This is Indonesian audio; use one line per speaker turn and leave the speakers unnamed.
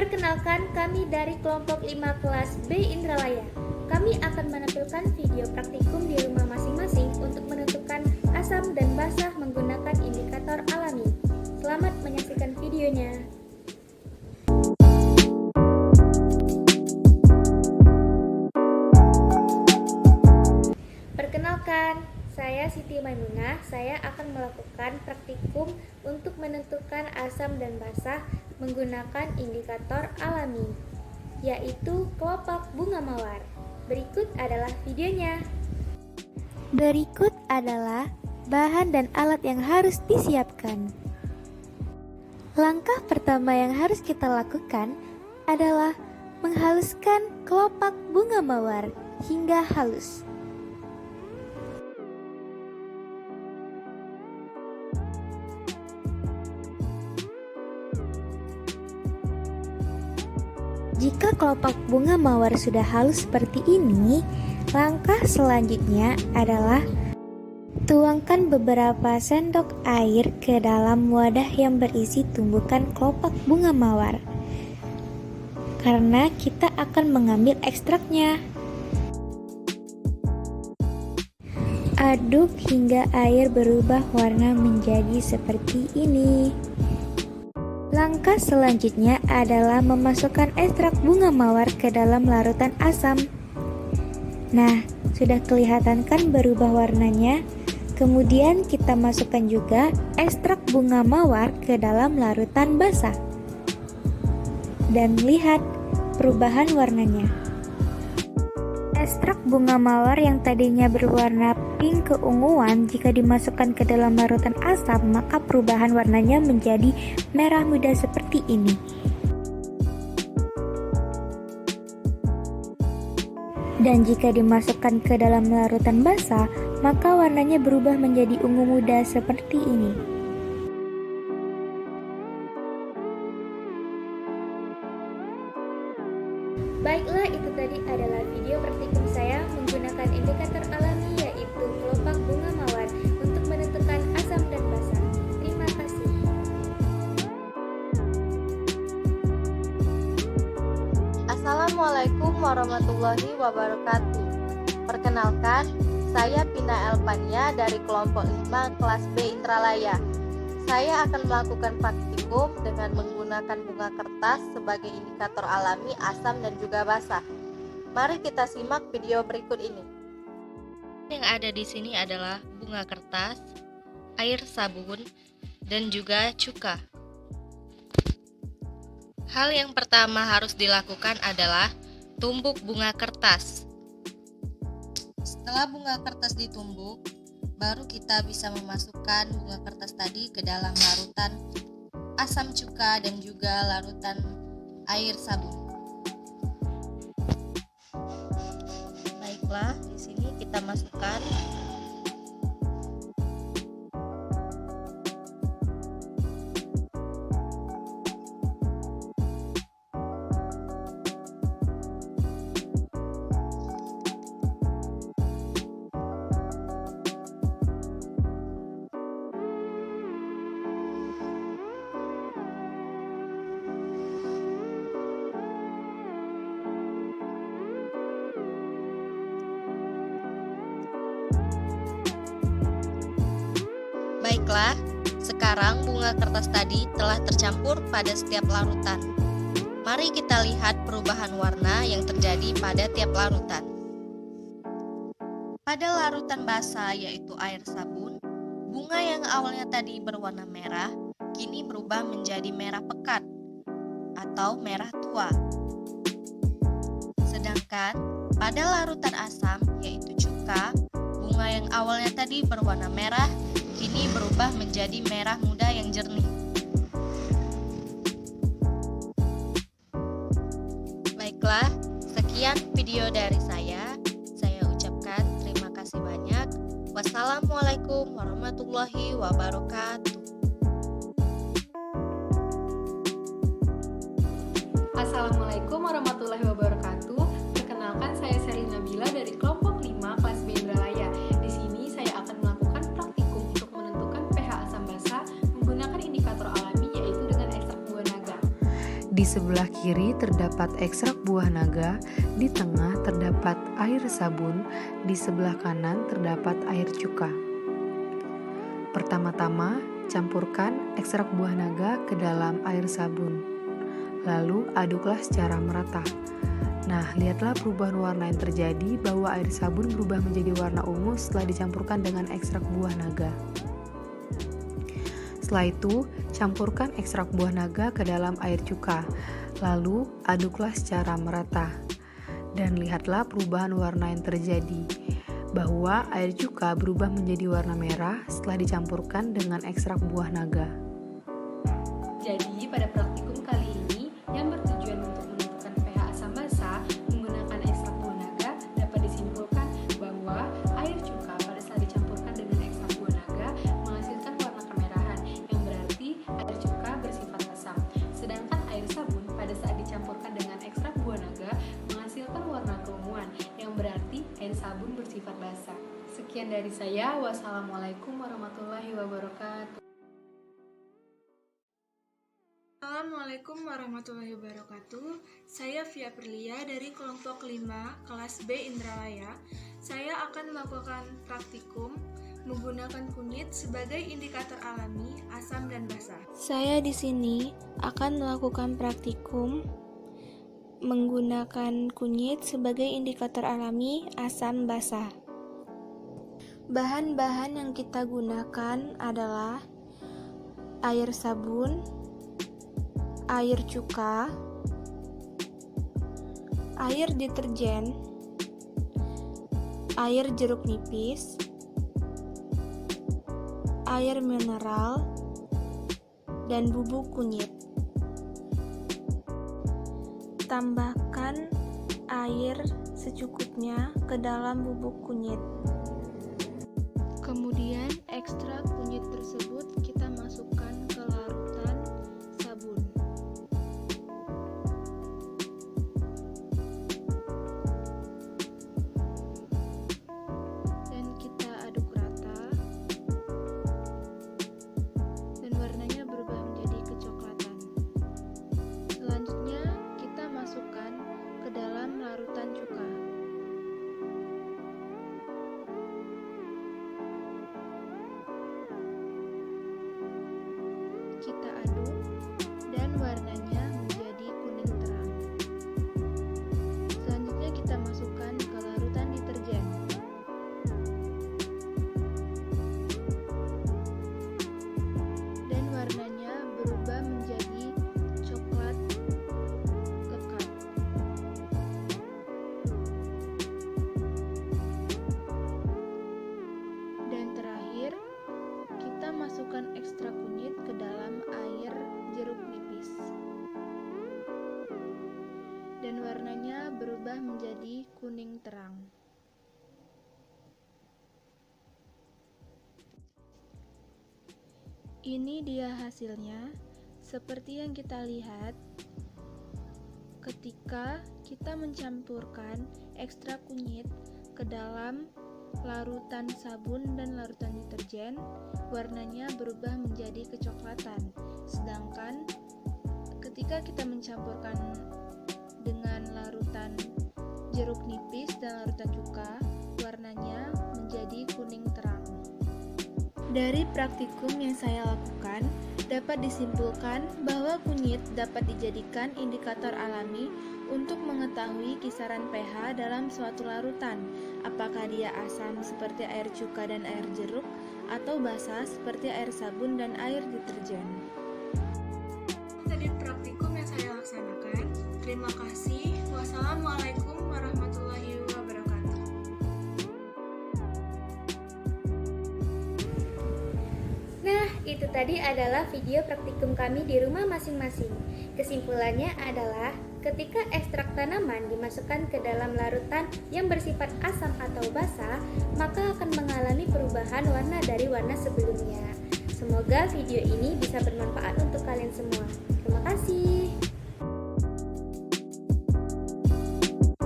Perkenalkan, kami dari kelompok 5 kelas B Indralaya. Kami akan menampilkan video praktikum di rumah masing-masing untuk menentukan asam dan basah menggunakan indikator alami. Selamat menyaksikan videonya. Perkenalkan, saya Siti Maimunah. Saya akan melakukan praktikum untuk menentukan asam dan basah menggunakan indikator alami, yaitu kelopak bunga mawar. Berikut adalah videonya. Berikut adalah bahan dan alat yang harus disiapkan. Langkah pertama yang harus kita lakukan adalah menghaluskan kelopak bunga mawar hingga halus. Jika kelopak bunga mawar sudah halus seperti ini, langkah selanjutnya adalah tuangkan beberapa sendok air ke dalam wadah yang berisi tumbukan kelopak bunga mawar, karena kita akan mengambil ekstraknya. Aduk hingga air berubah warna menjadi seperti ini. Langkah selanjutnya adalah memasukkan ekstrak bunga mawar ke dalam larutan asam. Nah, sudah kelihatan kan berubah warnanya? Kemudian kita masukkan juga ekstrak bunga mawar ke dalam larutan basah. Dan lihat perubahan warnanya. Ekstrak bunga mawar yang tadinya berwarna pink keunguan, jika dimasukkan ke dalam larutan asam, maka perubahan warnanya menjadi merah muda seperti ini. Dan jika dimasukkan ke dalam larutan basah, maka warnanya berubah menjadi ungu muda seperti ini. Baiklah, itu tadi adalah video praktikum saya menggunakan indikator alami, yaitu kelopak bunga mawar, untuk menentukan asam dan basah. Terima kasih.
Assalamualaikum warahmatullahi wabarakatuh. Perkenalkan, saya Pina Elpania dari kelompok 5 kelas B Indralaya. Saya akan melakukan praktikum dengan menggunakan bunga kertas sebagai indikator alami asam dan juga basah. Mari kita simak video berikut ini.
Yang ada di sini adalah bunga kertas, air sabun, dan juga cuka. Hal yang pertama harus dilakukan adalah tumbuk bunga kertas. Setelah bunga kertas ditumbuk, baru kita bisa memasukkan bunga kertas tadi ke dalam larutan asam cuka dan juga larutan air sabun. Baiklah, di sini kita masukkan Baiklah, sekarang bunga kertas tadi telah tercampur pada setiap larutan. Mari kita lihat perubahan warna yang terjadi pada tiap larutan. Pada larutan basah, yaitu air sabun, bunga yang awalnya tadi berwarna merah, kini berubah menjadi merah pekat atau merah tua. Sedangkan pada larutan asam, yaitu cuka, bunga yang awalnya tadi berwarna merah, kini berubah menjadi merah muda yang jernih. Baiklah, sekian video dari saya. Saya ucapkan terima kasih banyak. Wassalamualaikum warahmatullahi wabarakatuh.
Assalamualaikum warahmatullahi wabarakatuh. Perkenalkan, saya Selin Nabila dari kelompok 5 kelas B Indralaya. Di sini saya akan melakukan praktikum untuk menentukan pH asam basa menggunakan indikator alami, yaitu dengan ekstrak buah naga.
Di Di sebelah kiri terdapat ekstrak buah naga, di tengah terdapat air sabun, di sebelah kanan terdapat air cuka. Pertama-tama, campurkan ekstrak buah naga ke dalam air sabun. Lalu aduklah secara merata. Nah, lihatlah perubahan warna yang terjadi bahwa air sabun berubah menjadi warna ungu setelah dicampurkan dengan ekstrak buah naga. Setelah itu, campurkan ekstrak buah naga ke dalam air cuka. Lalu aduklah secara merata. Dan lihatlah perubahan warna yang terjadi bahwa air cuka berubah menjadi warna merah setelah dicampurkan dengan ekstrak buah naga.
Jadi pada praktikum kali ini yang bertujuan untuk menentukan pH asam basa menggunakan ekstrak buah naga, dapat disimpulkan bahwa air cuka pada saat dicampurkan dengan ekstrak buah naga menghasilkan warna kemerahan, yang berarti air cuka bersifat asam. Sedangkan air sabun pada saat dicampurkan dengan ekstrak buah naga menghasilkan warna keunguan, yang berarti air sabun bersifat basa. Sekian dari saya. Wassalamualaikum warahmatullahi wabarakatuh.
Assalamualaikum warahmatullahi wabarakatuh. Saya Via Perlia dari kelompok 5 kelas B Indralaya. Saya akan melakukan praktikum menggunakan kunyit sebagai indikator alami asam dan basa.
Saya di sini akan melakukan praktikum menggunakan kunyit sebagai indikator alami asam basa. Bahan-bahan yang kita gunakan adalah air sabun, air cuka, air deterjen, air jeruk nipis, air mineral, dan bubuk kunyit. Tambahkan air secukupnya ke dalam bubuk kunyit. Kemudian ekstrak kunyit tersebut kita masukkan ke larutan sabun. Dan kita aduk rata. Dan warnanya berubah menjadi kecoklatan. Selanjutnya kita masukkan ke dalam larutan cuka. Kita aduk dan warnanya menjadi kuning terang. Selanjutnya kita masukkan ke larutan deterjen. Dan warnanya berubah menjadi coklat lekat. Dan terakhir, kita masukkan ekstrak kunyit ke dalam air jeruk nipis. Dan warnanya berubah menjadi kuning terang. Ini dia hasilnya. Seperti yang kita lihat, ketika kita mencampurkan ekstrak kunyit ke dalam larutan sabun dan larutan deterjen, warnanya berubah menjadi kecoklatan. Sedangkan ketika kita mencampurkan dengan larutan jeruk nipis dan larutan cuka, warnanya menjadi kuning terang. Dari praktikum yang saya lakukan, dapat disimpulkan bahwa kunyit dapat dijadikan indikator alami untuk mengetahui kisaran pH dalam suatu larutan, apakah dia asam seperti air cuka dan air jeruk, atau basa seperti air sabun dan air deterjen.
Tadi praktikum yang saya laksanakan. Terima kasih. Wassalamualaikum warahmatullahi wabarakatuh.
Nah, itu tadi adalah video praktikum kami di rumah masing-masing. Kesimpulannya adalah ketika ekstrak tanaman dimasukkan ke dalam larutan yang bersifat asam atau basa, maka akan mengalami perubahan warna dari warna sebelumnya. Semoga video ini bisa bermanfaat untuk kalian semua. Terima kasih.